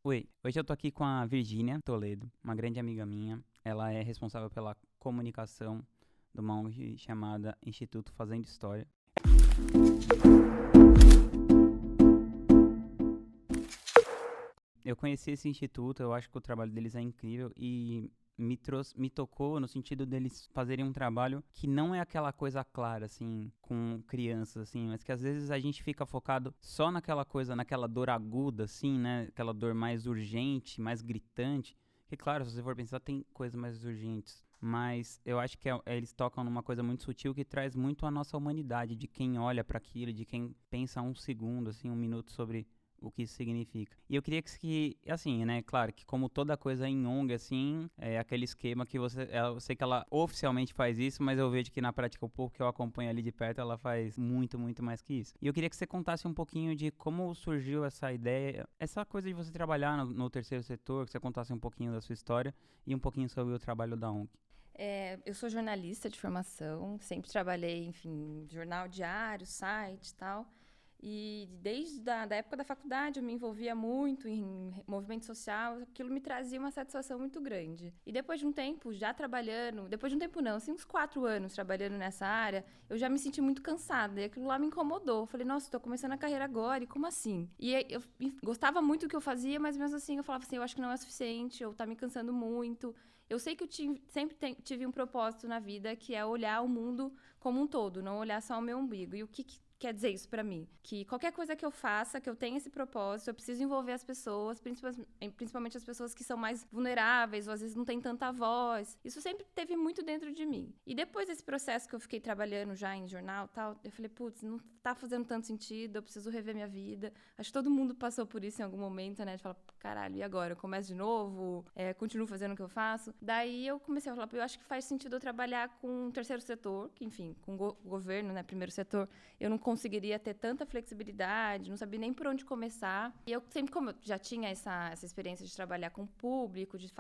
Oi, hoje eu tô aqui com a Virgínia Toledo, uma grande amiga minha. Ela é responsável pela comunicação de uma ONG chamada Instituto Fazendo História. Eu conheci esse instituto, eu acho que o trabalho deles é incrível e me tocou no sentido deles fazerem um trabalho que não é aquela coisa clara, assim, com crianças, assim, mas que às vezes a gente fica focado só naquela coisa, naquela dor aguda, assim, né? Aquela dor mais urgente, mais gritante. Que, claro, se você for pensar, tem coisas mais urgentes. Mas eu acho que eles tocam numa coisa muito sutil que traz muito a nossa humanidade, de quem olha para aquilo, de quem pensa um segundo, assim, um minuto sobre o que isso significa. E eu queria assim, né, claro, que como toda coisa em ONG, assim, é aquele esquema que eu sei que ela oficialmente faz isso, mas eu vejo que na prática, o pouco que eu acompanho ali de perto, ela faz muito, muito mais que isso. E eu queria que você contasse um pouquinho de como surgiu essa ideia, essa coisa de você trabalhar no terceiro setor, que você contasse um pouquinho da sua história e um pouquinho sobre o trabalho da ONG. Eu sou jornalista de formação, sempre trabalhei, enfim, jornal diário, site e tal. E desde a da época da faculdade eu me envolvia muito em movimento social, aquilo me trazia uma satisfação muito grande. E depois de um tempo, já trabalhando, depois de um tempo não, assim, uns 4 anos trabalhando nessa área, eu já me senti muito cansada e aquilo lá me incomodou. Eu falei, nossa, tô começando a carreira agora, e como assim? E eu gostava muito do que eu fazia, mas mesmo assim eu falava assim, eu acho que não é suficiente, ou tá me cansando muito. Eu sei que eu sempre tive um propósito na vida, que é olhar o mundo como um todo, não olhar só o meu umbigo. E o que quer dizer isso pra mim? Que qualquer coisa que eu faça, que eu tenha esse propósito, eu preciso envolver as pessoas, principalmente as pessoas que são mais vulneráveis ou às vezes não têm tanta voz. Isso sempre teve muito dentro de mim. E depois desse processo que eu fiquei trabalhando já em jornal e tal, eu falei, putz, não tá fazendo tanto sentido, eu preciso rever minha vida. Acho que todo mundo passou por isso em algum momento, né? De falar, caralho, e agora? Eu começo de novo? Continuo fazendo o que eu faço? Daí eu comecei a falar, eu acho que faz sentido eu trabalhar com o terceiro setor, que enfim, com o governo, né? Primeiro setor, eu não conseguiria ter tanta flexibilidade, não sabia nem por onde começar. E eu sempre, como eu já tinha essa experiência de trabalhar com o público, de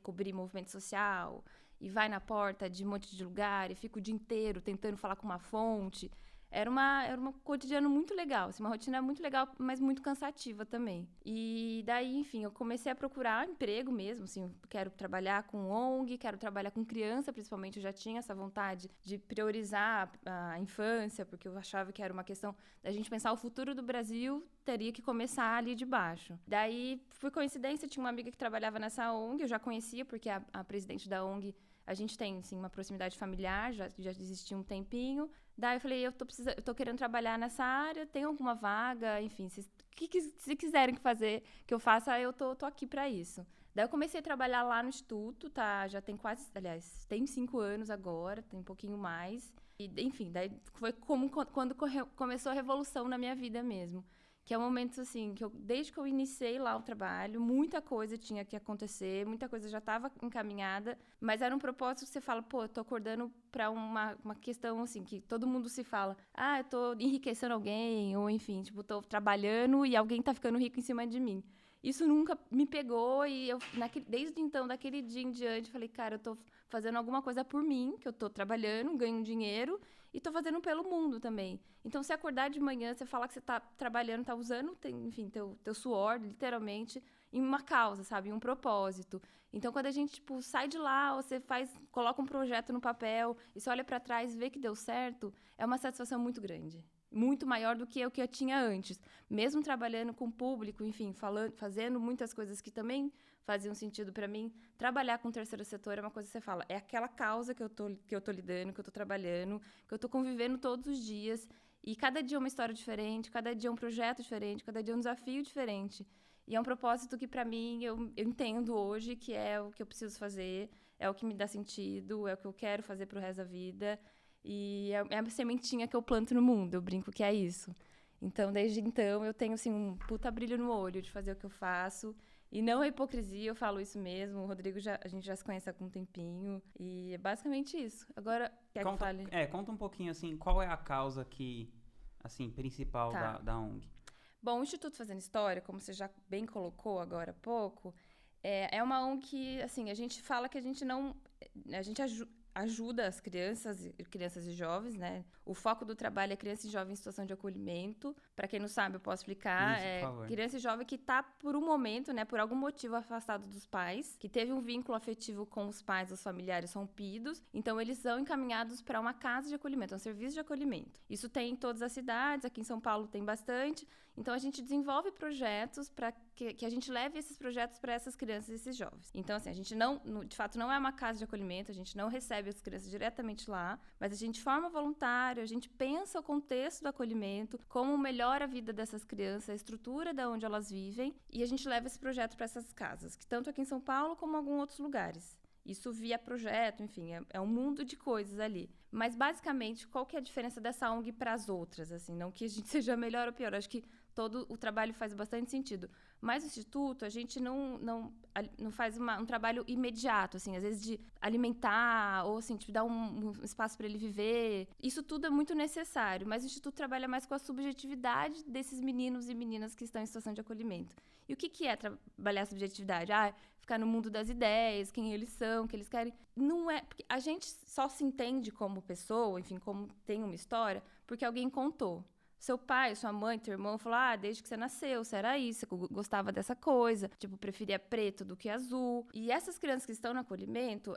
cobrir movimento social, e vai na porta de um monte de lugar, e fico o dia inteiro tentando falar com uma fonte. Era um cotidiano muito legal, assim, uma rotina muito legal, mas muito cansativa também. E daí, enfim, eu comecei a procurar emprego mesmo, assim, quero trabalhar com ONG, quero trabalhar com criança, principalmente, eu já tinha essa vontade de priorizar a infância, porque eu achava que era uma questão da gente pensar o futuro do Brasil, teria que começar ali de baixo. Daí, por coincidência, tinha uma amiga que trabalhava nessa ONG, eu já conhecia, porque a presidente da ONG, a gente tem, assim, uma proximidade familiar, já existia um tempinho. Daí eu falei, eu tô querendo trabalhar nessa área, tem alguma vaga, enfim, se quiserem fazer que eu faça, eu tô aqui para isso. Daí eu comecei a trabalhar lá no Instituto, tá? Já tem aliás, tem 5 anos agora, tem um pouquinho mais. E, enfim, daí foi como quando começou a revolução na minha vida mesmo. Que é um momento, assim, desde que eu iniciei lá o trabalho, muita coisa tinha que acontecer, muita coisa já estava encaminhada, mas era um propósito que você fala, pô, eu tô acordando para uma questão, assim, que todo mundo se fala, eu tô enriquecendo alguém, ou enfim, tipo, tô trabalhando e alguém tá ficando rico em cima de mim. Isso nunca me pegou e desde então, daquele dia em diante, falei, cara, eu tô fazendo alguma coisa por mim, que eu tô trabalhando, ganho dinheiro, e tô fazendo pelo mundo também. Então, se acordar de manhã, você falar que você tá trabalhando, tá usando, enfim, teu suor, literalmente, em uma causa, sabe? Em um propósito. Então, quando a gente, tipo, sai de lá, você coloca um projeto no papel, e você olha pra trás e vê que deu certo, é uma satisfação muito grande. Muito maior do que o que eu tinha antes. Mesmo trabalhando com o público, enfim, fazendo muitas coisas que também faziam sentido para mim, trabalhar com o terceiro setor é uma coisa que você fala, é aquela causa que eu tô lidando, que eu tô trabalhando, que eu tô convivendo todos os dias, e cada dia é uma história diferente, cada dia é um projeto diferente, cada dia é um desafio diferente. E é um propósito que, para mim, eu entendo hoje que é o que eu preciso fazer, é o que me dá sentido, é o que eu quero fazer pro resto da vida. E é a sementinha que eu planto no mundo, eu brinco que é isso. Então, desde então, eu tenho, assim, um puta brilho no olho de fazer o que eu faço. E não é hipocrisia, eu falo isso mesmo. O Rodrigo, a gente já se conhece há algum tempinho. E é basicamente isso. Agora, quer que eu fale? Conta um pouquinho, assim, qual é a causa assim, principal Tá. da ONG? Bom, o Instituto Fazendo História, como você já bem colocou agora há pouco, é uma ONG que, assim, a gente fala que a gente não... A gente ajuda as crianças e jovens, né? O foco do trabalho é criança e jovem em situação de acolhimento. Para quem não sabe, eu posso explicar. Isso, por favor. Criança e jovem que está, por um momento, né, por algum motivo afastado dos pais, que teve um vínculo afetivo com os pais, os familiares rompidos. Então, eles são encaminhados para uma casa de acolhimento, um serviço de acolhimento. Isso tem em todas as cidades, aqui em São Paulo tem bastante. Então, a gente desenvolve projetos para que a gente leve esses projetos para essas crianças e esses jovens. Então, assim, a gente de fato, não é uma casa de acolhimento, a gente não recebe as crianças diretamente lá, mas a gente forma voluntário, a gente pensa o contexto do acolhimento, como melhora a vida dessas crianças, a estrutura de onde elas vivem, e a gente leva esse projeto para essas casas, que tanto aqui em São Paulo como em alguns outros lugares. Isso via projeto, enfim, é um mundo de coisas ali. Mas, basicamente, qual que é a diferença dessa ONG para as outras? Assim, não que a gente seja melhor ou pior, acho que todo o trabalho faz bastante sentido. Mas o Instituto, a gente não faz um trabalho imediato, assim, às vezes de alimentar ou, assim, dar um espaço para ele viver. Isso tudo é muito necessário, mas o Instituto trabalha mais com a subjetividade desses meninos e meninas que estão em situação de acolhimento. E o que é trabalhar a subjetividade? Ficar no mundo das ideias, quem eles são, o que eles querem. Não é... Porque a gente só se entende como pessoa, enfim, como tem uma história, porque alguém contou. Seu pai, sua mãe, teu irmão falou, desde que você nasceu, você era isso, você gostava dessa coisa, tipo, preferia preto do que azul. E essas crianças que estão no acolhimento,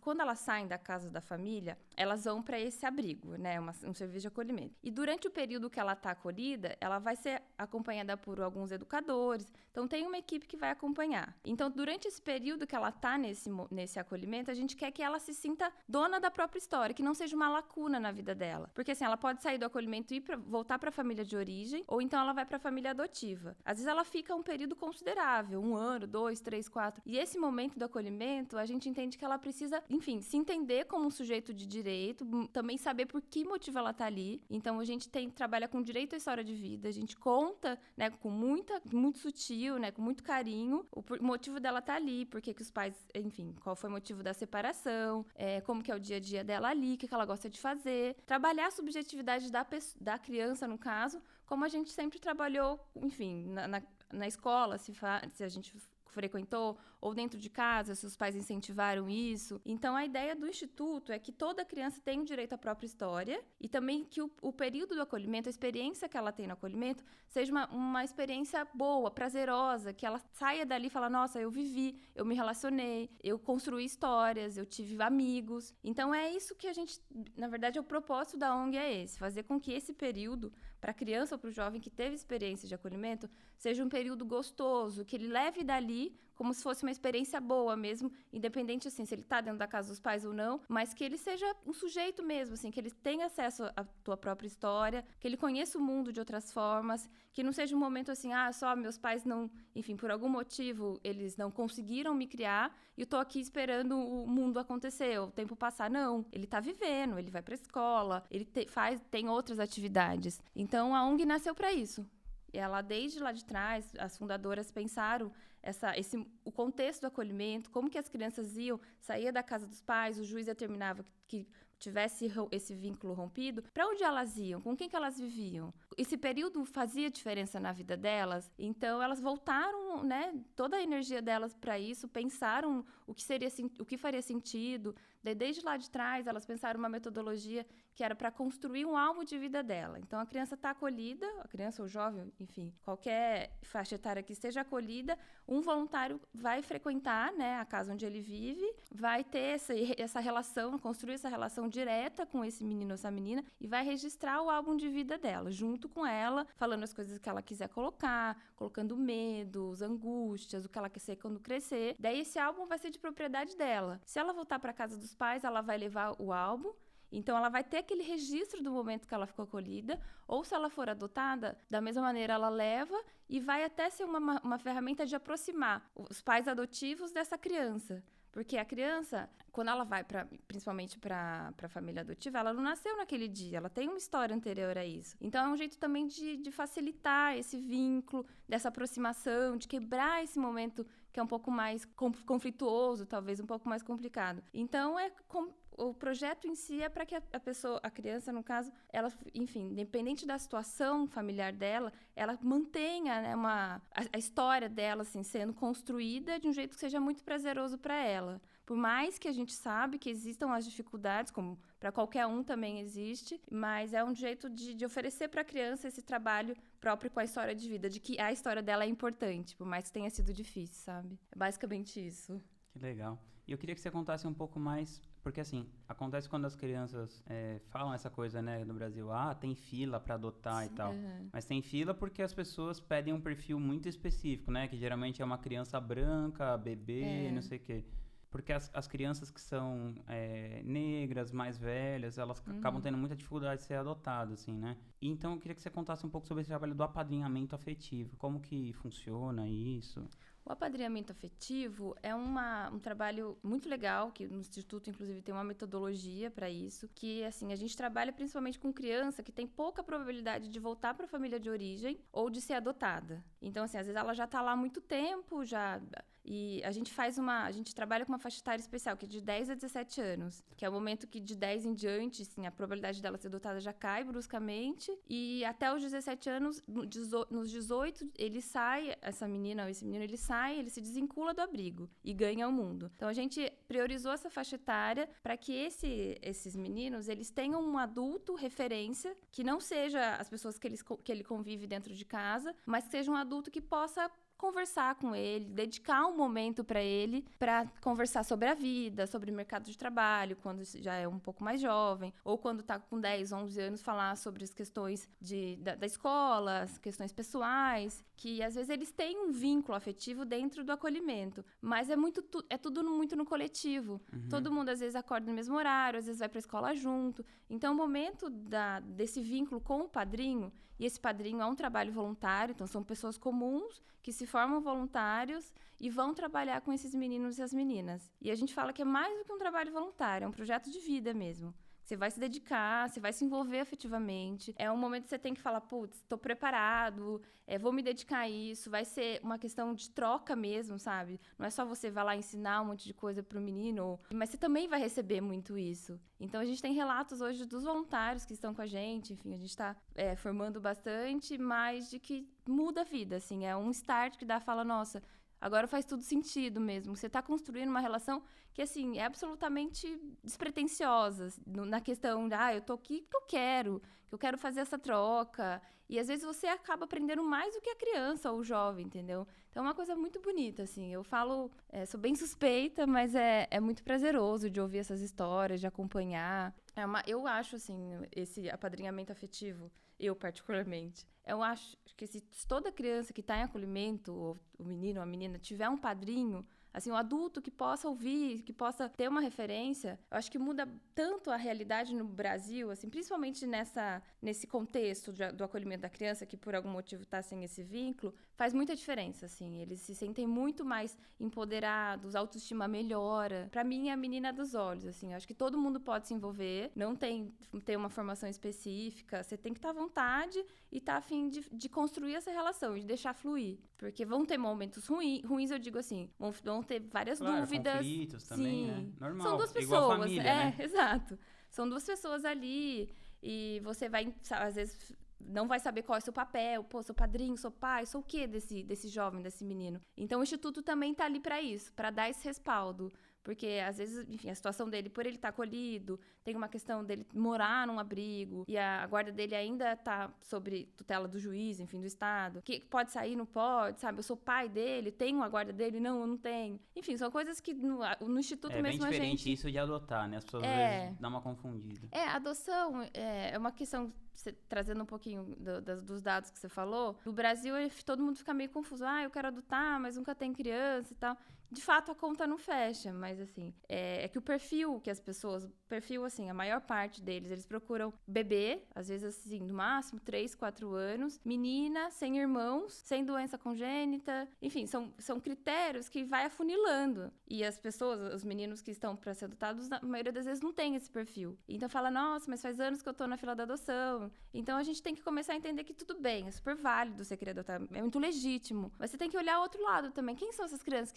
quando elas saem da casa da família, elas vão para esse abrigo, né, um serviço de acolhimento. E durante o período que ela está acolhida, ela vai ser acompanhada por alguns educadores, então tem uma equipe que vai acompanhar. Então, durante esse período que ela está nesse acolhimento, a gente quer que ela se sinta dona da própria história, que não seja uma lacuna na vida dela. Porque, assim, ela pode sair do acolhimento e voltar para a família de origem, ou então ela vai para a família adotiva. Às vezes ela fica um período considerável, 1 ano, 2, 3, 4. E esse momento do acolhimento, a gente entende que ela precisa, enfim, se entender como um sujeito de direito, também saber por que motivo ela tá ali. Então a gente trabalha com direito à história de vida, a gente conta, né, com muito sutil, né, com muito carinho, o motivo dela tá ali, porque que os pais, enfim, qual foi o motivo da separação, como que é o dia a dia dela ali, o que ela gosta de fazer. Trabalhar a subjetividade da criança, no caso, como a gente sempre trabalhou, enfim, na escola, se a gente frequentou, ou dentro de casa, se os pais incentivaram isso. Então, a ideia do Instituto é que toda criança tem o direito à própria história e também que o período do acolhimento, a experiência que ela tem no acolhimento, seja uma experiência boa, prazerosa, que ela saia dali e fala, nossa, eu vivi, eu me relacionei, eu construí histórias, eu tive amigos. Então, é isso que a gente, na verdade, o propósito da ONG é esse, fazer com que esse período, para a criança ou para o jovem que teve experiência de acolhimento, seja um período gostoso, que ele leve dali como se fosse uma experiência boa mesmo, independente, assim, se ele tá dentro da casa dos pais ou não, mas que ele seja um sujeito mesmo, assim, que ele tenha acesso à tua própria história, que ele conheça o mundo de outras formas, que não seja um momento assim, só meus pais não, enfim, por algum motivo, eles não conseguiram me criar e eu tô aqui esperando o mundo acontecer, o tempo passar. Não, ele tá vivendo, ele vai pra escola, ele tem outras atividades. Então, a ONG nasceu para isso. E ela, desde lá de trás, as fundadoras pensaram o contexto do acolhimento, como que as crianças saía da casa dos pais, o juiz determinava que tivesse esse vínculo rompido, para onde elas iam, com quem que elas viviam. Esse período fazia diferença na vida delas, então elas voltaram, né, toda a energia delas para isso, pensaram o que faria sentido. Desde lá de trás, elas pensaram uma metodologia que era para construir um álbum de vida dela. Então, a criança está acolhida, a criança ou jovem, enfim, qualquer faixa etária que esteja acolhida, um voluntário vai frequentar, né, a casa onde ele vive, vai ter essa relação, construir essa relação direta com esse menino ou essa menina e vai registrar o álbum de vida dela, junto com ela, falando as coisas que ela quiser colocar, colocando medos, angústias, o que ela quer ser quando crescer. Daí, esse álbum vai ser de propriedade dela. Se ela voltar para casa dos pais, ela vai levar o álbum. Então, ela vai ter aquele registro do momento que ela ficou acolhida, ou se ela for adotada, da mesma maneira ela leva e vai até ser uma ferramenta de aproximar os pais adotivos dessa criança. Porque a criança, quando ela vai principalmente para a família adotiva, ela não nasceu naquele dia, ela tem uma história anterior a isso. Então, é um jeito também de facilitar esse vínculo, dessa aproximação, de quebrar esse momento que é um pouco mais conflituoso, talvez um pouco mais complicado. Então, o projeto em si é para que a pessoa, a criança, no caso, ela, enfim, independente da situação familiar dela, ela mantenha, né, a história dela, assim, sendo construída de um jeito que seja muito prazeroso para ela. Por mais que a gente sabe que existam as dificuldades, como para qualquer um também existe, mas é um jeito de oferecer para a criança esse trabalho próprio com a história de vida, de que a história dela é importante, por mais que tenha sido difícil, sabe? É basicamente isso. Que legal. E eu queria que você contasse um pouco mais, porque assim, acontece quando as crianças falam essa coisa, né, no Brasil, tem fila para adotar e tal. Mas tem fila porque as pessoas pedem um perfil muito específico, né, que geralmente é uma criança branca, bebê, não sei o quê. Porque as crianças que são negras, mais velhas, elas acabam tendo muita dificuldade de ser adotadas, assim, né? E então eu queria que você contasse um pouco sobre esse trabalho do apadrinhamento afetivo. Como que funciona isso? O apadrinhamento afetivo é um trabalho muito legal, que no Instituto, inclusive, tem uma metodologia para isso, que, assim, a gente trabalha principalmente com criança que tem pouca probabilidade de voltar para a família de origem ou de ser adotada. Então, assim, às vezes ela já está lá há muito tempo, e a gente trabalha com uma faixa etária especial, que é de 10 a 17 anos, que é o momento que de 10 em diante, assim, a probabilidade dela ser adotada já cai bruscamente, e até os 17 anos, nos 18, ele sai, essa menina ou esse menino, ele se desvincula do abrigo e ganha o mundo. Então, a gente priorizou essa faixa etária para que esses meninos, eles tenham um adulto referência, que não seja as pessoas que ele convive dentro de casa, mas que seja um adulto que possa conversar com ele, dedicar um momento para ele, para conversar sobre a vida, sobre o mercado de trabalho, quando já é um pouco mais jovem, ou quando está com 10, 11 anos, falar sobre as questões da escola, as questões pessoais, que às vezes eles têm um vínculo afetivo dentro do acolhimento, mas é tudo muito no coletivo. Todo mundo às vezes acorda no mesmo horário, às vezes vai para a escola junto. Então, o momento desse vínculo com o padrinho, e esse padrinho é um trabalho voluntário, então são pessoas comuns que se formam voluntários e vão trabalhar com esses meninos e as meninas. E a gente fala que é mais do que um trabalho voluntário, é um projeto de vida mesmo. Você vai se dedicar, você vai se envolver afetivamente. É um momento que você tem que falar, putz, estou preparado, vou me dedicar a isso. Vai ser uma questão de troca mesmo, sabe? Não é só você vai lá ensinar um monte de coisa pro menino, mas você também vai receber muito isso. Então, a gente tem relatos hoje dos voluntários que estão com a gente. Enfim, a gente está formando bastante, mas de que muda a vida, assim. É um start que fala, nossa, agora faz tudo sentido mesmo. Você está construindo uma relação que, assim, é absolutamente despretensiosa. Na questão de, eu tô aqui porque eu quero fazer essa troca. E, às vezes, você acaba aprendendo mais do que a criança ou o jovem, entendeu? Então, é uma coisa muito bonita, assim. Eu falo, sou bem suspeita, mas é muito prazeroso de ouvir essas histórias, de acompanhar. Eu acho, assim, esse apadrinhamento afetivo, eu particularmente, eu acho que se toda criança que está em acolhimento, ou o menino ou a menina, tiver um padrinho, assim, um adulto que possa ouvir, que possa ter uma referência, eu acho que muda tanto a realidade no Brasil, assim, principalmente nesse contexto do acolhimento da criança, que por algum motivo está sem esse vínculo, faz muita diferença, assim. Eles se sentem muito mais empoderados, a autoestima melhora. Pra mim, é a menina dos olhos, assim. Eu acho que todo mundo pode se envolver, não tem ter uma formação específica, você tem que estar à vontade e estar a fim de construir essa relação, de deixar fluir. Porque vão ter momentos ruins, eu digo assim, vão ter várias dúvidas. Conflitos também, sim. né? Normal. São duas pessoas. Igual a família, né? Exato. São duas pessoas ali e você vai, às vezes, não vai saber qual é o seu papel. Pô, sou padrinho, sou pai, sou o quê desse jovem, desse menino? Então, o Instituto também tá ali para isso, para dar esse respaldo. Porque, às vezes, enfim, a situação dele, por ele estar acolhido, tem uma questão dele morar num abrigo, e a guarda dele ainda tá sob tutela do juiz, enfim, do Estado. Que pode sair, não pode, sabe? Eu sou pai dele, tenho a guarda dele? Não, eu não tenho. Enfim, são coisas que no Instituto mesmo a gente... É bem diferente isso de adotar, né? As pessoas às vezes dão uma confundida. A adoção é uma questão... Trazendo um pouquinho dos dados que você falou, no Brasil todo mundo fica meio confuso. Eu quero adotar, mas nunca tem criança e tal. De fato, a conta não fecha, mas assim, é que o perfil que as pessoas... assim, a maior parte deles, eles procuram bebê, às vezes assim, no máximo 3, 4 anos, menina, sem irmãos, sem doença congênita, enfim, são critérios que vai afunilando. E as pessoas, os meninos que estão para ser adotados, a maioria das vezes não tem esse perfil. Então fala, nossa, mas faz anos que eu tô na fila da adoção. Então a gente tem que começar a entender que tudo bem, é super válido você querer adotar, é muito legítimo. Mas você tem que olhar o outro lado também. Quem são essas crianças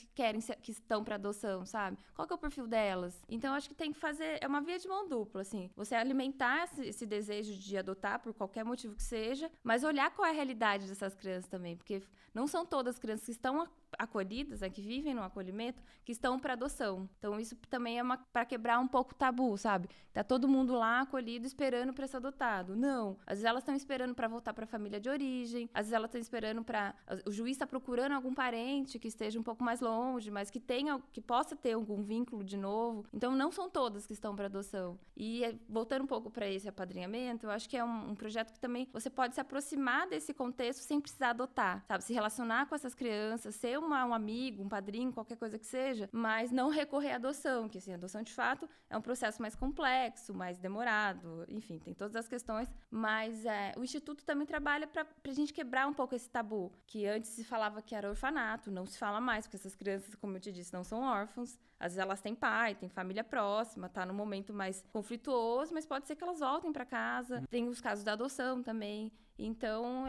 que estão para adoção, sabe? Qual que é o perfil delas? Então, eu acho que tem que fazer... É uma via de mão dupla, assim. Você alimentar esse desejo de adotar por qualquer motivo que seja, mas olhar qual é a realidade dessas crianças também, porque não são todas as crianças que estão acolhidas, né, que vivem no acolhimento, que estão para adoção. Então, isso também é para quebrar um pouco o tabu, sabe? Tá todo mundo lá acolhido esperando para ser adotado. Não. Às vezes elas estão esperando para voltar para a família de origem, às vezes elas estão esperando para... O juiz está procurando algum parente que esteja um pouco mais longe, mas que possa ter algum vínculo de novo. Então, não são todas que estão para adoção. E voltando um pouco para esse apadrinhamento, eu acho que é um projeto que também você pode se aproximar desse contexto sem precisar adotar, sabe? Se relacionar com essas crianças, ser um amigo, um padrinho, qualquer coisa que seja, mas não recorrer à adoção, que assim, a adoção de fato é um processo mais complexo, mais demorado, enfim, tem todas as questões, mas o Instituto também trabalha para a gente quebrar um pouco esse tabu, que antes se falava que era orfanato, não se fala mais, porque essas crianças, como eu te disse, não são órfãos, às vezes elas têm pai, têm família próxima, tá num momento mais conflituoso, mas pode ser que elas voltem para casa, tem os casos da adoção também. Então,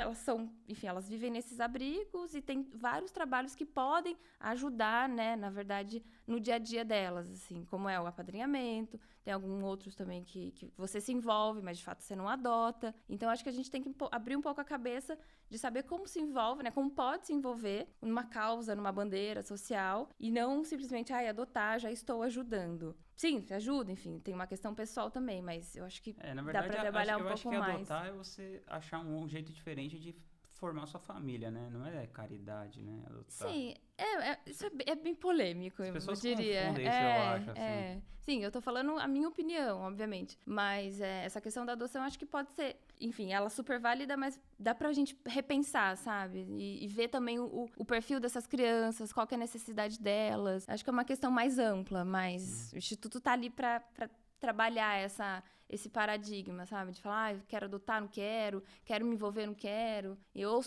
elas vivem nesses abrigos e tem vários trabalhos que podem ajudar, né, na verdade, no dia a dia delas, assim, como é o apadrinhamento, tem alguns outros também que você se envolve, mas de fato você não adota. Então, acho que a gente tem que abrir um pouco a cabeça de saber como se envolve, né, como pode se envolver numa causa, numa bandeira social, e não simplesmente, adotar, já estou ajudando. Sim, ajuda, enfim, tem uma questão pessoal também, mas eu acho que na verdade, dá pra trabalhar um pouco acho que mais. Adotar é você achar um jeito diferente de formar sua família, né? Não é caridade, né? Adotar. Sim, isso é bem polêmico, As pessoas eu diria. confundem isso, eu acho, assim. Sim, eu tô falando a minha opinião, obviamente. Mas essa questão da adoção, eu acho que pode ser, enfim, ela é super válida, mas dá pra gente repensar, sabe? E ver também o perfil dessas crianças, qual que é a necessidade delas. Acho que é uma questão mais ampla, mas o Instituto tá ali pra trabalhar esse paradigma, sabe? De falar, eu quero adotar, não quero me envolver, não quero. Eu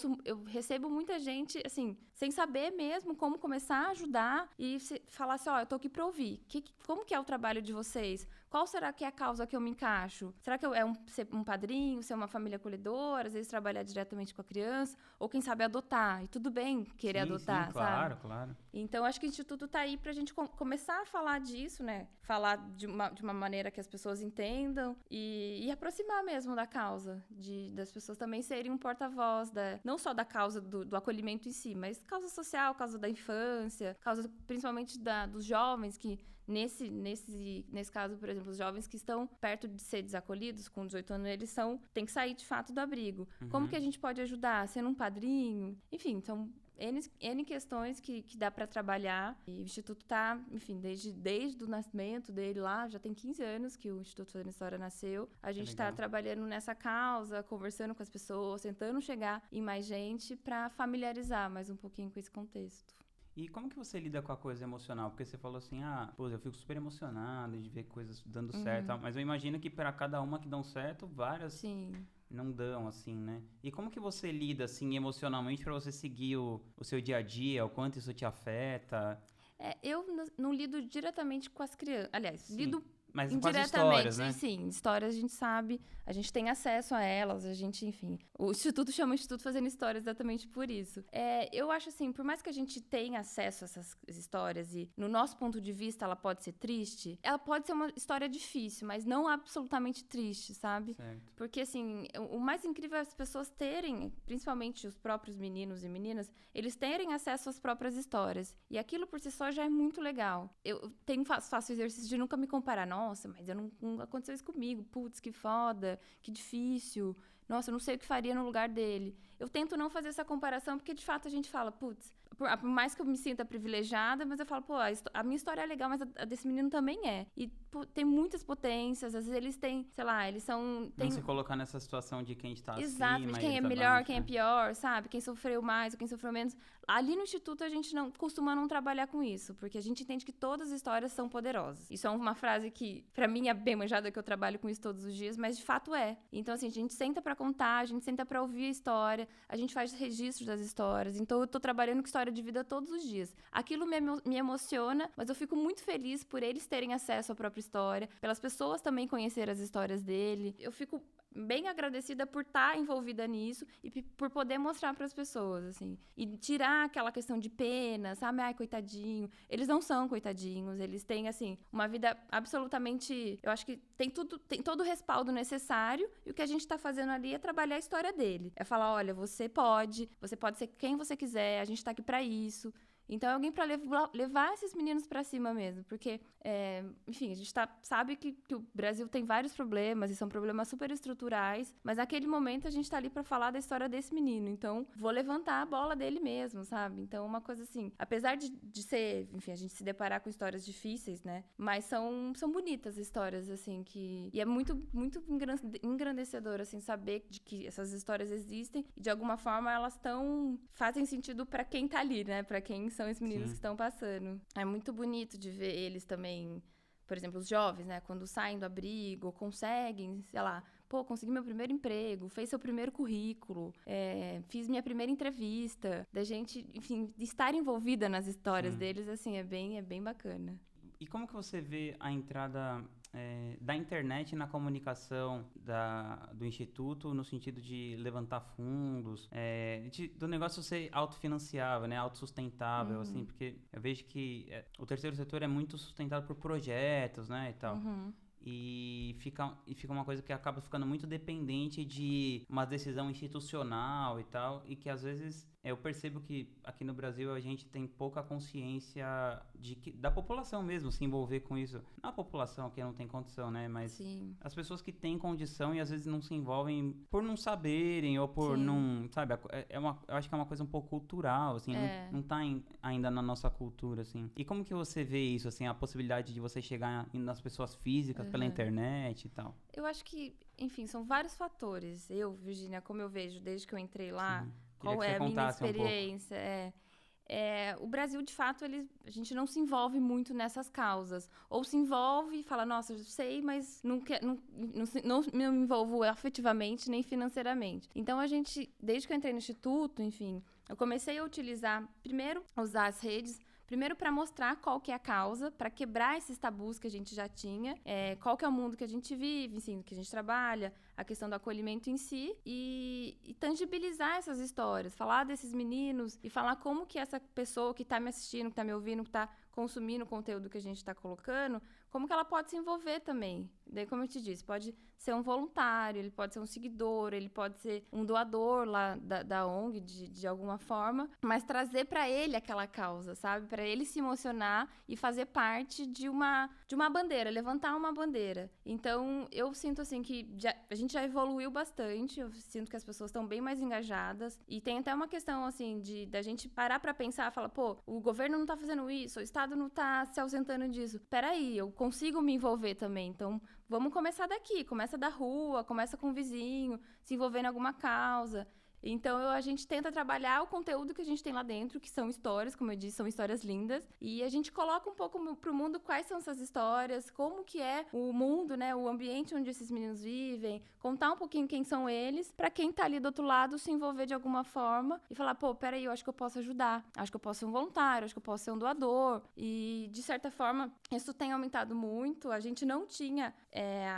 recebo muita gente, assim, sem saber mesmo como começar a ajudar e falar assim, eu tô aqui pra ouvir. Como que é o trabalho de vocês? Qual será que é a causa que eu me encaixo? Será que ser um padrinho, ser uma família acolhedora, às vezes trabalhar diretamente com a criança? Ou quem sabe adotar? E tudo bem querer adotar, sim, claro, sabe? Claro. Então, acho que o Instituto tá aí pra gente começar a falar disso, né? Falar de uma maneira que as pessoas entendam e aproximar mesmo da causa, das pessoas também serem um porta-voz, não só da causa do acolhimento em si, mas causa social, causa da infância, causa principalmente dos jovens que... Nesse caso, por exemplo, os jovens que estão perto de ser desacolhidos, com 18 anos, eles têm que sair de fato do abrigo. Uhum. Como que a gente pode ajudar? Sendo um padrinho? Enfim, são N questões que dá para trabalhar. E o Instituto está, enfim, desde o nascimento dele lá, já tem 15 anos que o Instituto Fazendo História nasceu. A gente está trabalhando nessa causa, conversando com as pessoas, tentando chegar em mais gente para familiarizar mais um pouquinho com esse contexto. E como que você lida com a coisa emocional? Porque você falou assim, eu fico super emocionado de ver coisas dando certo, mas eu imagino que para cada uma que dão certo, várias Sim. Não dão, assim, né? E como que você lida, assim, emocionalmente para você seguir o seu dia a dia, o quanto isso te afeta? Eu não lido diretamente com as crianças. Aliás, Sim. lido Mas indiretamente, com as histórias, né? Sim, histórias a gente sabe, a gente tem acesso a elas, a gente, enfim. O Instituto chama Instituto Fazendo História exatamente por isso. Eu acho assim, por mais que a gente tenha acesso a essas histórias e, no nosso ponto de vista, ela pode ser triste, ela pode ser uma história difícil, mas não absolutamente triste, sabe? Certo. Porque, assim, o mais incrível é as pessoas terem, principalmente os próprios meninos e meninas, eles terem acesso às próprias histórias. E aquilo por si só já é muito legal. Eu faço o exercício de nunca me comparar. Nossa, mas não aconteceu isso comigo. Putz, que foda, que difícil. Nossa, eu não sei o que faria no lugar dele. Eu tento não fazer essa comparação porque, de fato, a gente fala, putz, por mais que eu me sinta privilegiada, mas eu falo, a minha história é legal, mas a desse menino também é. E tem muitas potências, às vezes eles têm, sei lá, eles são... Não se colocar nessa situação de quem está Exato, acima, de quem é melhor, abaixo, quem é pior, sabe? Quem sofreu mais ou quem sofreu menos. Ali no Instituto a gente costuma não trabalhar com isso, porque a gente entende que todas as histórias são poderosas. Isso é uma frase que, pra mim, é bem manjada, que eu trabalho com isso todos os dias, mas de fato é. Então, assim, a gente senta pra contar, a gente senta pra ouvir a história, a gente faz registro das histórias. Então, eu tô trabalhando com história de vida todos os dias. Aquilo me emociona, mas eu fico muito feliz por eles terem acesso à própria história, pelas pessoas também conhecerem as histórias dele. Eu fico bem agradecida por estar envolvida nisso e por poder mostrar para as pessoas, assim. E tirar aquela questão de pena, sabe? Ai, coitadinho. Eles não são coitadinhos, eles têm, assim, uma vida absolutamente... Eu acho que tem todo o respaldo necessário e o que a gente tá fazendo ali é trabalhar a história dele. É falar, olha, você pode ser quem você quiser, a gente tá aqui pra isso. Então, é alguém para levar esses meninos para cima mesmo. Porque, enfim, a gente sabe que o Brasil tem vários problemas e são problemas super estruturais, mas naquele momento a gente tá ali para falar da história desse menino. Então, vou levantar a bola dele mesmo, sabe? Então, uma coisa assim, apesar de ser, enfim, a gente se deparar com histórias difíceis, né? Mas são bonitas histórias, assim, e é muito, muito engrandecedor, assim, saber de que essas histórias existem e, de alguma forma, elas fazem sentido para quem tá ali, né? Para quem são os meninos que estão passando. É muito bonito de ver eles também, por exemplo, os jovens, né? Quando saem do abrigo, conseguem, sei lá, consegui meu primeiro emprego, fez seu primeiro currículo, fiz minha primeira entrevista, da gente, enfim, de estar envolvida nas histórias deles, assim, é bem bacana. E como que você vê a entrada da internet na comunicação do Instituto, no sentido de levantar fundos, do negócio ser autofinanciável, né, autossustentável, assim, porque eu vejo que o terceiro setor é muito sustentado por projetos, né, e tal. E fica uma coisa que acaba ficando muito dependente de uma decisão institucional e tal, e que às vezes eu percebo que aqui no Brasil a gente tem pouca consciência da população mesmo se envolver com isso. Não a população que não tem condição, né? Mas as pessoas que têm condição e às vezes não se envolvem por não saberem ou por não... Sabe? Eu acho que é uma coisa um pouco cultural, assim. Não tá ainda na nossa cultura, assim. E como que você vê isso, assim? A possibilidade de você chegar nas pessoas físicas pela internet e tal? Eu acho que, enfim, são vários fatores. Virgínia, como eu vejo desde que eu entrei lá... Qual é a minha experiência? O Brasil, de fato, a gente não se envolve muito nessas causas. Ou se envolve e fala, nossa, eu sei, mas não me envolvo afetivamente nem financeiramente. Então, desde que eu entrei no Instituto, enfim, eu comecei a usar as redes, primeiro para mostrar qual que é a causa, para quebrar esses tabus que a gente já tinha, qual que é o mundo que a gente vive, enfim, que a gente trabalha, a questão do acolhimento em si, e tangibilizar essas histórias, falar desses meninos e falar como que essa pessoa que está me assistindo, que está me ouvindo, que está consumindo o conteúdo que a gente está colocando, como que ela pode se envolver também. Daí, como eu te disse, pode ser um voluntário, ele pode ser um seguidor, ele pode ser um doador lá da ONG, de alguma forma, mas trazer para ele aquela causa, sabe? Para ele se emocionar e fazer parte de uma bandeira, levantar uma bandeira. Então, eu sinto, assim, que a gente já evoluiu bastante, eu sinto que as pessoas estão bem mais engajadas, e tem até uma questão, assim, da gente parar para pensar, falar, o governo não tá fazendo isso, o Estado não tá se ausentando disso. Peraí, eu consigo me envolver também, então... Vamos começar daqui, começa da rua, começa com o vizinho, se envolver em alguma causa. Então, a gente tenta trabalhar o conteúdo que a gente tem lá dentro, que são histórias, como eu disse, são histórias lindas. E a gente coloca um pouco pro mundo quais são essas histórias, como que é o mundo, né, o ambiente onde esses meninos vivem, contar um pouquinho quem são eles, para quem tá ali do outro lado se envolver de alguma forma e falar, peraí, eu acho que eu posso ajudar, acho que eu posso ser um voluntário, acho que eu posso ser um doador. E, de certa forma, isso tem aumentado muito. A gente não tinha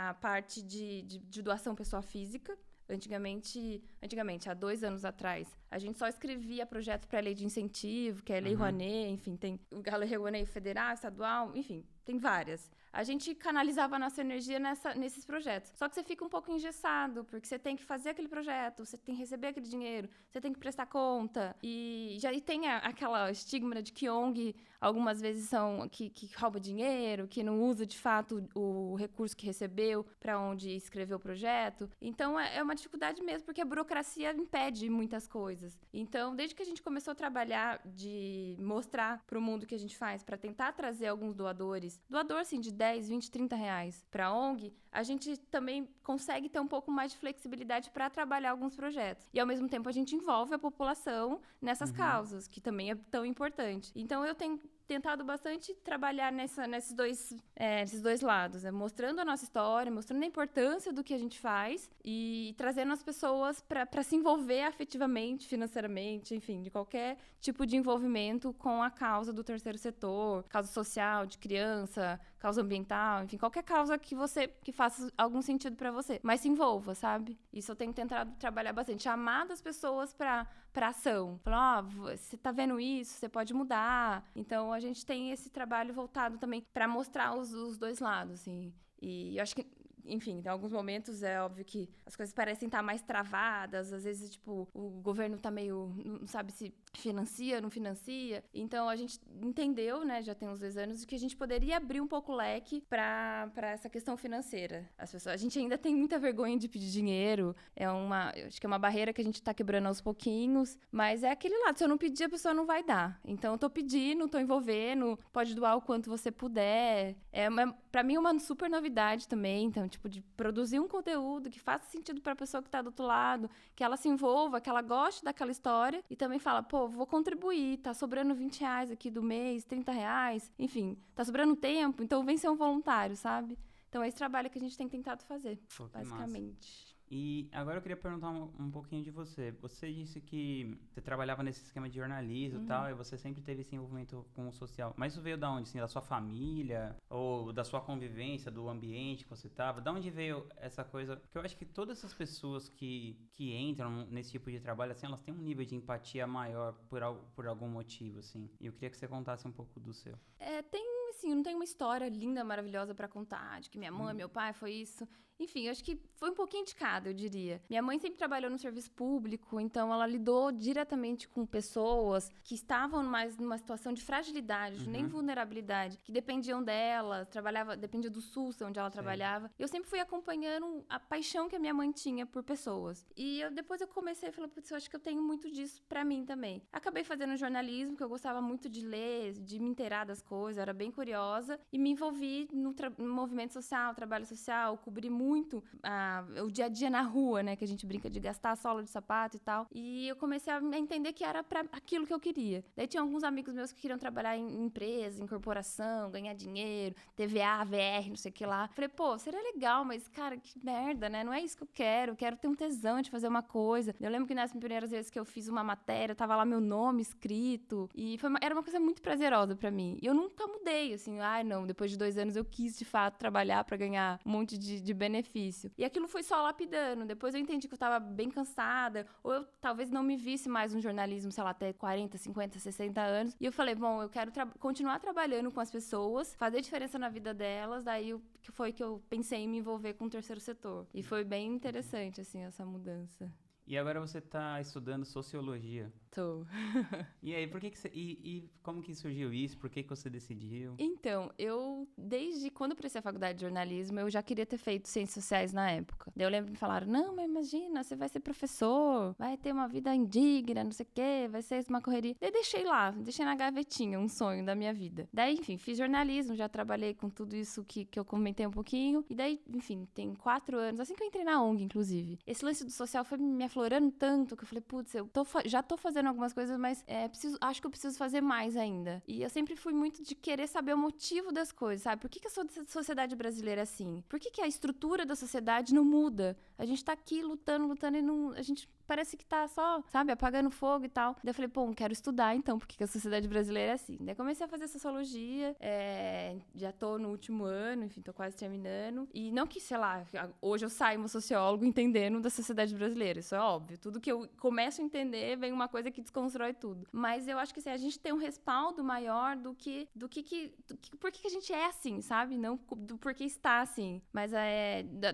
a parte de doação pessoa física. Antigamente, há 2 anos atrás, a gente só escrevia projeto para a lei de incentivo, que é a Lei Rouanet, enfim, tem a Lei Rouanet federal, estadual, enfim, tem várias. A gente canalizava a nossa energia nesses projetos. Só que você fica um pouco engessado, porque você tem que fazer aquele projeto, você tem que receber aquele dinheiro, você tem que prestar conta. E já tem aquela estigma de que ONG algumas vezes são que rouba dinheiro, que não usa de fato o recurso que recebeu para onde escreveu o projeto. Então é uma dificuldade mesmo, porque a burocracia impede muitas coisas. Então, desde que a gente começou a trabalhar de mostrar para o mundo o que a gente faz, para tentar trazer alguns doador assim, de 10, 20, 30 reais para a ONG, a gente também consegue ter um pouco mais de flexibilidade para trabalhar alguns projetos. E, ao mesmo tempo, a gente envolve a população nessas causas, que também é tão importante. Então, eu tenho tentado bastante trabalhar nesses dois lados, né? Mostrando a nossa história, mostrando a importância do que a gente faz e trazendo as pessoas para se envolver afetivamente, financeiramente, enfim, de qualquer tipo de envolvimento com a causa do terceiro setor, causa social, de criança, causa ambiental, enfim, qualquer causa que faça algum sentido para você, mas se envolva, sabe? Isso eu tenho tentado trabalhar bastante, chamar as pessoas para ação. Falar, você tá vendo isso, você pode mudar. Então, a gente tem esse trabalho voltado também para mostrar os dois lados, assim. E eu acho que, enfim, em alguns momentos é óbvio que as coisas parecem estar mais travadas, às vezes, tipo, o governo tá meio, não sabe se financia, não financia. Então, a gente entendeu, né, já tem uns 2 anos, que a gente poderia abrir um pouco o leque para essa questão financeira. A gente ainda tem muita vergonha de pedir dinheiro, eu acho que é uma barreira que a gente tá quebrando aos pouquinhos, mas é aquele lado, se eu não pedir, a pessoa não vai dar. Então, eu tô pedindo, tô envolvendo, pode doar o quanto você puder. Pra mim, é uma super novidade também, então, tipo, de produzir um conteúdo que faça sentido pra pessoa que tá do outro lado, que ela se envolva, que ela goste daquela história e também fala, pô, vou contribuir, tá sobrando R$20 aqui do mês, R$30, enfim, tá sobrando tempo, então vem ser um voluntário, sabe? Então é esse trabalho que a gente tem tentado fazer, Pô, basicamente. Massa. E agora eu queria perguntar um pouquinho de você. Você disse que você trabalhava nesse esquema de jornalismo e tal, e você sempre teve esse envolvimento com o social. Mas isso veio da onde? Assim, da sua família? Ou da sua convivência, do ambiente que você estava? Da onde veio essa coisa? Porque eu acho que todas essas pessoas que entram nesse tipo de trabalho, assim, elas têm um nível de empatia maior por algum motivo, assim. E eu queria que você contasse um pouco do seu. Assim, não tem uma história linda, maravilhosa pra contar, de que minha mãe, meu pai, foi isso. Enfim, eu acho que foi um pouquinho de cada, eu diria. Minha mãe sempre trabalhou no serviço público, então ela lidou diretamente com pessoas que estavam mais numa situação de fragilidade, nem vulnerabilidade, que dependiam dela, dependia do SUS onde ela trabalhava. Eu sempre fui acompanhando a paixão que a minha mãe tinha por pessoas. E depois eu comecei a falar, putz, eu acho que eu tenho muito disso pra mim também. Acabei fazendo jornalismo, que eu gostava muito de ler, de me inteirar das coisas, era bem curiosa, e me envolvi no movimento social, trabalho social, cobri muito o dia a dia na rua, né, que a gente brinca de gastar a sola de sapato e tal, e eu comecei a entender que era pra aquilo que eu queria. Daí tinha alguns amigos meus que queriam trabalhar em empresa, em corporação, ganhar dinheiro, TVA, VR, não sei o que lá. Falei, pô, seria legal, mas, cara, que merda, né, não é isso que eu quero ter um tesão de fazer uma coisa. Eu lembro que nas primeiras vezes que eu fiz uma matéria, tava lá meu nome escrito, e era uma coisa muito prazerosa pra mim. E eu nunca mudei, assim, não, depois de 2 anos eu quis, de fato, trabalhar pra ganhar um monte de benefício. E aquilo foi só lapidando. Depois eu entendi que eu tava bem cansada, ou eu talvez não me visse mais no jornalismo, sei lá, até 40, 50, 60 anos. E eu falei, bom, eu quero continuar trabalhando com as pessoas, fazer diferença na vida delas. Daí foi que eu pensei em me envolver com o terceiro setor. E foi bem interessante, assim, essa mudança. E agora você tá estudando sociologia. Tô. E aí, por que você... E como que surgiu isso? Por que você decidiu? Então, desde quando eu prestei a faculdade de jornalismo, eu já queria ter feito ciências sociais na época. Daí eu lembro que me falaram, não, mas imagina, você vai ser professor, vai ter uma vida indigna, não sei o quê, vai ser uma correria. Daí deixei na gavetinha, um sonho da minha vida. Daí, enfim, fiz jornalismo, já trabalhei com tudo isso que eu comentei um pouquinho. E daí, enfim, tem 4 anos, assim que eu entrei na ONG, inclusive. Esse lance do social foi me aflorando tanto que eu falei, putz, já tô fazendo algumas coisas, mas acho que eu preciso fazer mais ainda. E eu sempre fui muito de querer saber o motivo das coisas, sabe? Por que a sociedade brasileira é assim? Por que a estrutura da sociedade não muda? A gente tá aqui lutando e não... A gente parece que tá só, sabe, apagando fogo e tal. Daí eu falei, pô, quero estudar então, porque a sociedade brasileira é assim. Daí comecei a fazer sociologia, já tô no último ano, enfim, tô quase terminando. E não que, sei lá, hoje eu saio uma sociólogo entendendo da sociedade brasileira, isso é óbvio. Tudo que eu começo a entender, vem uma coisa que desconstrói tudo. Mas eu acho que assim, a gente tem um respaldo maior por que a gente é assim, sabe? Não do porquê está assim. Mas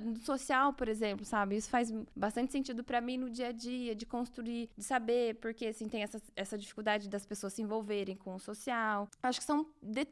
do social, por exemplo, sabe? Isso faz bastante sentido pra mim no dia a dia, de construir, de saber porque, assim, tem essa dificuldade das pessoas se envolverem com o social. Acho que são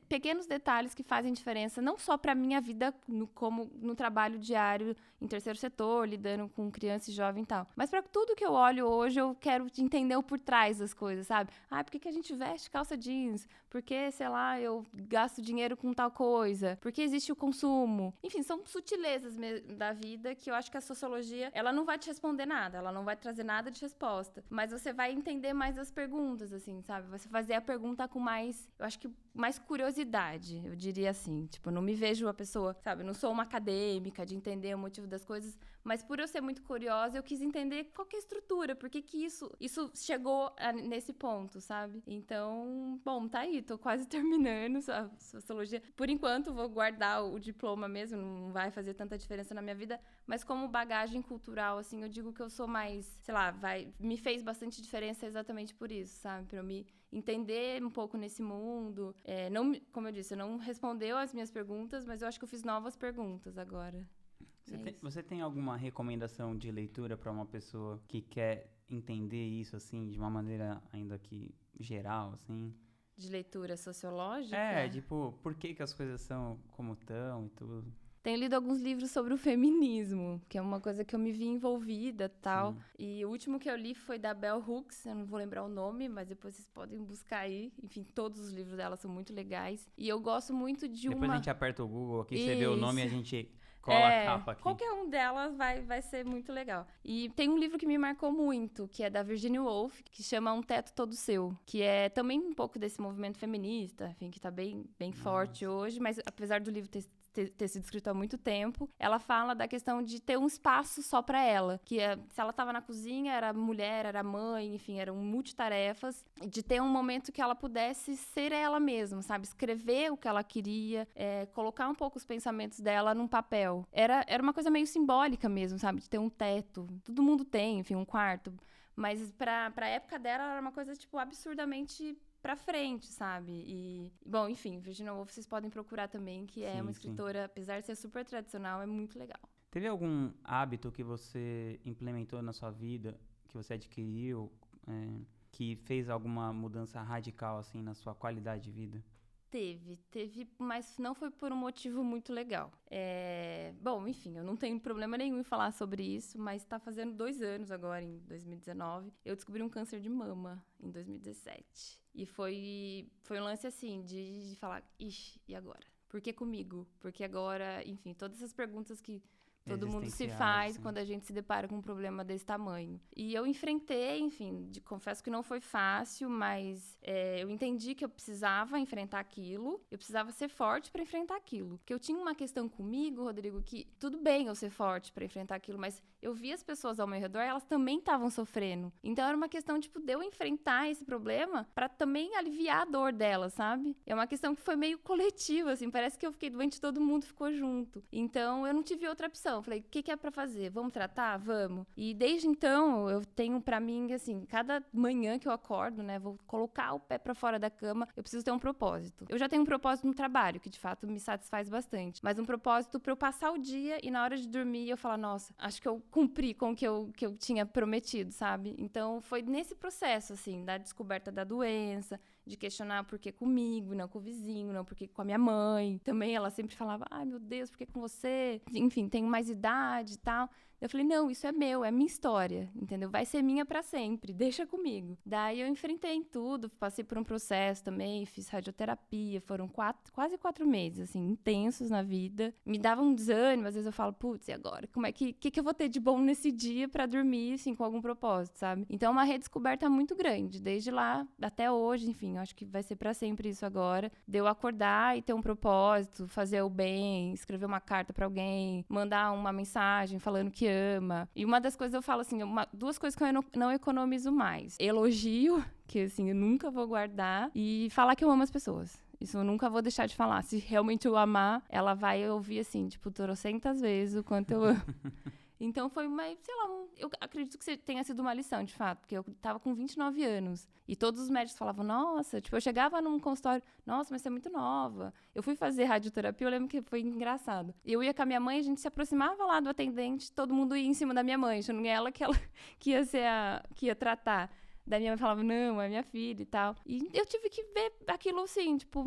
pequenos detalhes que fazem diferença, não só pra minha vida, como no trabalho diário em terceiro setor, lidando com criança e jovem e tal. Mas pra tudo que eu olho hoje, eu quero entender o por trás das coisas, sabe? Por que a gente veste calça jeans? Por que, sei lá, eu gasto dinheiro com tal coisa? Por que existe o consumo? Enfim, são sutilezas da vida que eu acho que a sociologia, ela não vai te responder nada, ela não vai trazer nada de resposta. Mas você vai entender mais as perguntas, assim, sabe? Você fazer a pergunta com mais, eu acho que mais curiosidade, eu diria assim. Tipo, eu não me vejo a pessoa, sabe? Eu não sou uma acadêmica de entender o motivo das coisas, mas por eu ser muito curiosa, eu quis entender qual que é a estrutura, por que que isso chegou nesse ponto, sabe? Então, bom, tá aí, tô quase terminando a sociologia. Por enquanto, vou guardar o diploma mesmo, não vai fazer tanta diferença na minha vida, mas como bagagem cultural, assim, eu digo que eu sou mais, sei lá, me fez bastante diferença exatamente por isso, sabe? Pra eu me entender um pouco nesse mundo. Não, como eu disse, não respondeu as minhas perguntas, mas eu acho que eu fiz novas perguntas agora. Você tem alguma recomendação de leitura para uma pessoa que quer entender isso, assim, de uma maneira ainda que geral, assim? De leitura sociológica? Tipo, por que as coisas são como estão e tudo? Tenho lido alguns livros sobre o feminismo, que é uma coisa que eu me vi envolvida e tal. Sim. E o último que eu li foi da Bell Hooks, eu não vou lembrar o nome, mas depois vocês podem buscar aí. Enfim, todos os livros dela são muito legais. E eu gosto muito de Depois a gente aperta o Google aqui, você vê o nome e a gente cola a capa aqui. Qualquer um delas vai ser muito legal. E tem um livro que me marcou muito, que é da Virginia Woolf, que chama Um Teto Todo Seu, que é também um pouco desse movimento feminista, enfim, que tá bem forte hoje, mas apesar do livro ter sido escrito há muito tempo, ela fala da questão de ter um espaço só para ela, que se ela estava na cozinha, era mulher, era mãe, enfim, eram multitarefas, de ter um momento que ela pudesse ser ela mesma, sabe? Escrever o que ela queria, colocar um pouco os pensamentos dela num papel. Era uma coisa meio simbólica mesmo, sabe? De ter um teto. Todo mundo tem, enfim, um quarto. Mas pra época dela, era uma coisa, tipo, absurdamente pra frente, sabe? E, bom, enfim, Virginia Woolf vocês podem procurar também, que é uma escritora, apesar de ser super tradicional, é muito legal. Teve algum hábito que você implementou na sua vida, que você adquiriu, que fez alguma mudança radical, assim, na sua qualidade de vida? Teve, mas não foi por um motivo muito legal. Bom, enfim, eu não tenho problema nenhum em falar sobre isso, mas tá fazendo 2 anos agora, em 2019. Eu descobri um câncer de mama em 2017. E foi um lance, assim, de falar, ixi, e agora? Por que comigo? Porque agora, enfim, todas essas perguntas que todo mundo se faz quando a gente se depara com um problema desse tamanho. E eu enfrentei, enfim, confesso que não foi fácil, mas eu entendi que eu precisava enfrentar aquilo, eu precisava ser forte para enfrentar aquilo. Porque eu tinha uma questão comigo, Rodrigo, que tudo bem eu ser forte para enfrentar aquilo, mas eu via as pessoas ao meu redor, elas também estavam sofrendo. Então era uma questão, tipo, de eu enfrentar esse problema para também aliviar a dor delas, sabe? É uma questão que foi meio coletiva, assim, parece que eu fiquei doente e todo mundo ficou junto. Então eu não tive outra opção. Falei, o que é pra fazer? Vamos tratar? Vamos. E desde então, eu tenho pra mim, assim, cada manhã que eu acordo, né, vou colocar o pé pra fora da cama, eu preciso ter um propósito. Eu já tenho um propósito no trabalho, que de fato me satisfaz bastante, mas um propósito pra eu passar o dia e na hora de dormir eu falar, nossa, acho que eu cumpri com o que eu tinha prometido, sabe? Então, foi nesse processo, assim, da descoberta da doença, de questionar por que comigo, não com o vizinho, não por que com a minha mãe. Também ela sempre falava, ai, meu Deus, por que com você? Enfim, tenho mais idade e tal. Eu falei, não, isso é meu, é minha história, entendeu? Vai ser minha pra sempre, deixa comigo. Daí eu enfrentei em tudo, passei por um processo também, fiz radioterapia, foram quase 4 meses, assim, intensos na vida. Me dava um desânimo, às vezes eu falo, putz, e agora? Como é que eu vou ter de bom nesse dia pra dormir, assim, com algum propósito, sabe? Então é uma redescoberta muito grande, desde lá até hoje, enfim, eu acho que vai ser pra sempre isso agora. De eu acordar e ter um propósito, fazer o bem, escrever uma carta pra alguém, mandar uma mensagem falando que ama. E uma das coisas eu falo assim, 2 coisas que eu não economizo mais. Elogio, que assim, eu nunca vou guardar, e falar que eu amo as pessoas. Isso eu nunca vou deixar de falar. Se realmente eu amar, ela vai ouvir assim, tipo, 300 vezes o quanto eu amo. Então foi sei lá, eu acredito que tenha sido uma lição, de fato, porque eu tava com 29 anos e todos os médicos falavam, nossa, tipo, eu chegava num consultório, nossa, mas você é muito nova. Eu fui fazer radioterapia, eu lembro que foi engraçado. Eu ia com a minha mãe, a gente se aproximava lá do atendente, todo mundo ia em cima da minha mãe, achando ela que ia ser que ia tratar. Daí minha mãe falava, não, é minha filha e tal. E eu tive que ver aquilo assim, tipo,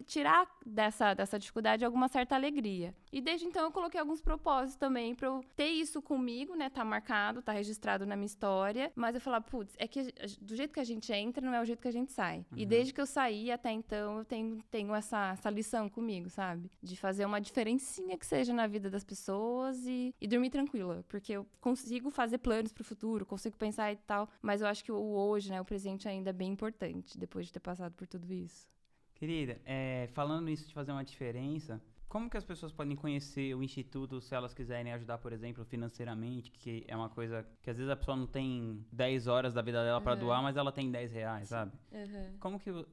tirar dessa dificuldade alguma certa alegria. E desde então eu coloquei alguns propósitos também pra eu ter isso comigo, né? Tá marcado, tá registrado na minha história. Mas eu falava, putz, é que do jeito que a gente entra, não é o jeito que a gente sai. E desde que eu saí até então, eu tenho essa lição comigo, sabe? De fazer uma diferencinha que seja na vida das pessoas e dormir tranquila. Porque eu consigo fazer planos pro futuro, consigo pensar e tal. Mas eu acho que o hoje, né? O presente ainda é bem importante, depois de ter passado por tudo isso. Querida, falando nisso de fazer uma diferença, como que as pessoas podem conhecer o Instituto se elas quiserem ajudar, por exemplo, financeiramente, que é uma coisa que às vezes a pessoa não tem 10 horas da vida dela pra doar, mas ela tem R$10, sabe?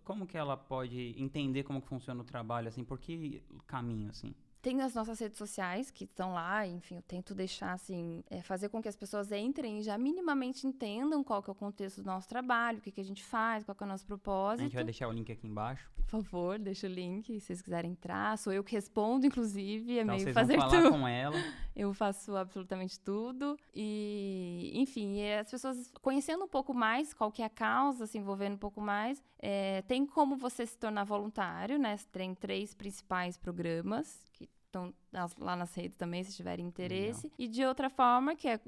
Como que ela pode entender como que funciona o trabalho, assim, por que caminho, assim? Tem as nossas redes sociais que estão lá, enfim, eu tento deixar, assim, fazer com que as pessoas entrem e já minimamente entendam qual que é o contexto do nosso trabalho, o que a gente faz, qual que é o nosso propósito. A gente vai deixar o link aqui embaixo. Por favor, deixa o link, se vocês quiserem entrar. Sou eu que respondo, inclusive, é então, meio vocês fazer vão falar tudo. com ela. Eu faço absolutamente tudo. E, enfim, as pessoas conhecendo um pouco mais qual que é a causa, se envolvendo um pouco mais, tem como você se tornar voluntário, né? Tem 3 principais programas que estão lá nas redes também, se tiverem interesse. Legal. E de outra forma, que é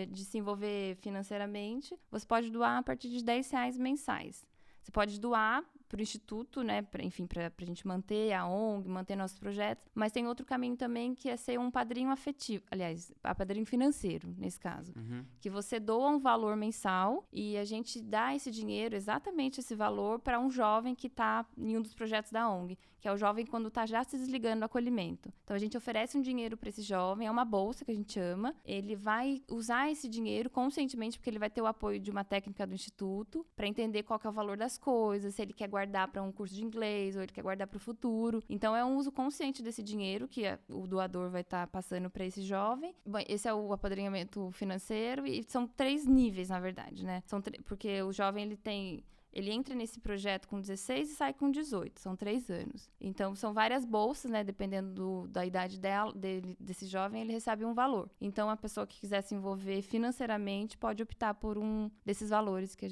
de se envolver financeiramente, você pode doar a partir de R$10 mensais. Você pode doar para o Instituto, né, para a gente manter a ONG, manter nossos projetos, mas tem outro caminho também que é ser um padrinho afetivo, aliás, padrinho financeiro, nesse caso, que você doa um valor mensal e a gente dá esse dinheiro, exatamente esse valor, para um jovem que está em um dos projetos da ONG, que é o jovem quando está já se desligando do acolhimento. Então, a gente oferece um dinheiro para esse jovem, é uma bolsa que a gente chama, ele vai usar esse dinheiro conscientemente, porque ele vai ter o apoio de uma técnica do Instituto, para entender qual que é o valor das coisas, se ele quer guardar para um curso de inglês ou ele quer guardar para o futuro. Então, é um uso consciente desse dinheiro que o doador vai estar passando para esse jovem. Bom, esse é o apadrinhamento financeiro e são 3 níveis, na verdade, né? Porque o jovem, ele entra nesse projeto com 16 e sai com 18. São 3 anos. Então, são várias bolsas, né? Dependendo da idade desse jovem, ele recebe um valor. Então, a pessoa que quiser se envolver financeiramente pode optar por um desses valores que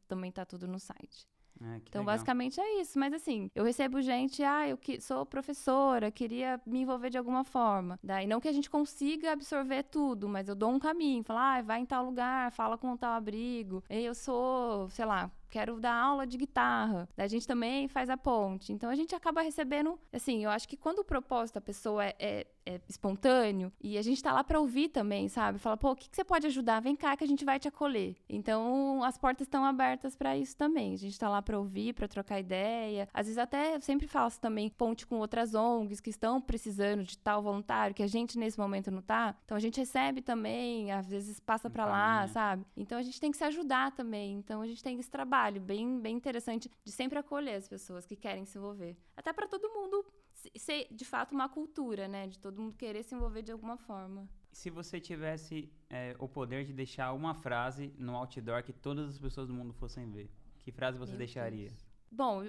também tá tudo no site. Então, legal. Basicamente é isso. Mas, assim, eu recebo gente, eu sou professora, queria me envolver de alguma forma. Daí, não que a gente consiga absorver tudo, mas eu dou um caminho. Falo, vai em tal lugar, fala com tal abrigo. Eu sou, sei lá, quero dar aula de guitarra. Daí a gente também faz a ponte. Então, a gente acaba recebendo... Assim, eu acho que quando o propósito da pessoa é espontâneo, e a gente tá lá pra ouvir também, sabe? Fala, o que você pode ajudar? Vem cá que a gente vai te acolher. Então, as portas estão abertas pra isso também. A gente tá lá pra ouvir, pra trocar ideia. Às vezes até, eu sempre faço também ponte com outras ONGs que estão precisando de tal voluntário, que a gente nesse momento não tá. Então, a gente recebe também, às vezes passa pra lá, sabe? Então, a gente tem que se ajudar também. Então, a gente tem esse trabalho bem, bem interessante de sempre acolher as pessoas que querem se envolver. Até pra todo mundo ser, de fato, uma cultura, né? De todo mundo querer se envolver de alguma forma. Se você tivesse o poder de deixar uma frase no outdoor que todas as pessoas do mundo fossem ver, que frase você deixaria? Deus. Bom,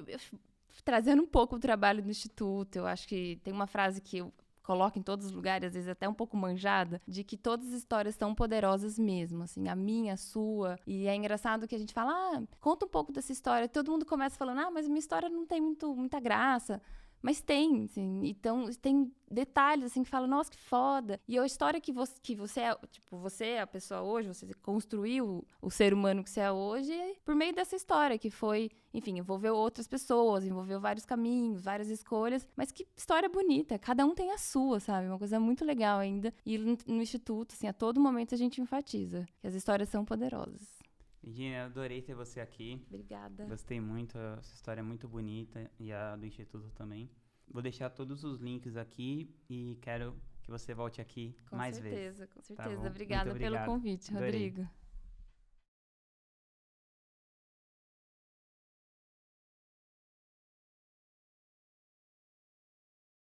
trazendo um pouco o trabalho do Instituto, eu acho que tem uma frase que eu coloco em todos os lugares, às vezes até um pouco manjada, de que todas as histórias são poderosas mesmo, assim, a minha, a sua. E é engraçado que a gente fala, conta um pouco dessa história. Todo mundo começa falando, mas minha história não tem muita graça. Mas tem, assim, então tem detalhes, assim, que falam, nossa, que foda. E a história que você é, tipo, você é a pessoa hoje, você construiu o ser humano que você é hoje por meio dessa história, que foi, enfim, envolveu outras pessoas, envolveu vários caminhos, várias escolhas, mas que história bonita, cada um tem a sua, sabe? Uma coisa muito legal ainda. E no Instituto, assim, a todo momento a gente enfatiza que as histórias são poderosas. Virginia, adorei ter você aqui. Obrigada. Gostei muito, essa história é muito bonita e a do Instituto também. Vou deixar todos os links aqui e quero que você volte aqui mais vezes. Com certeza. Tá, Obrigada pelo convite, Adorei. Rodrigo.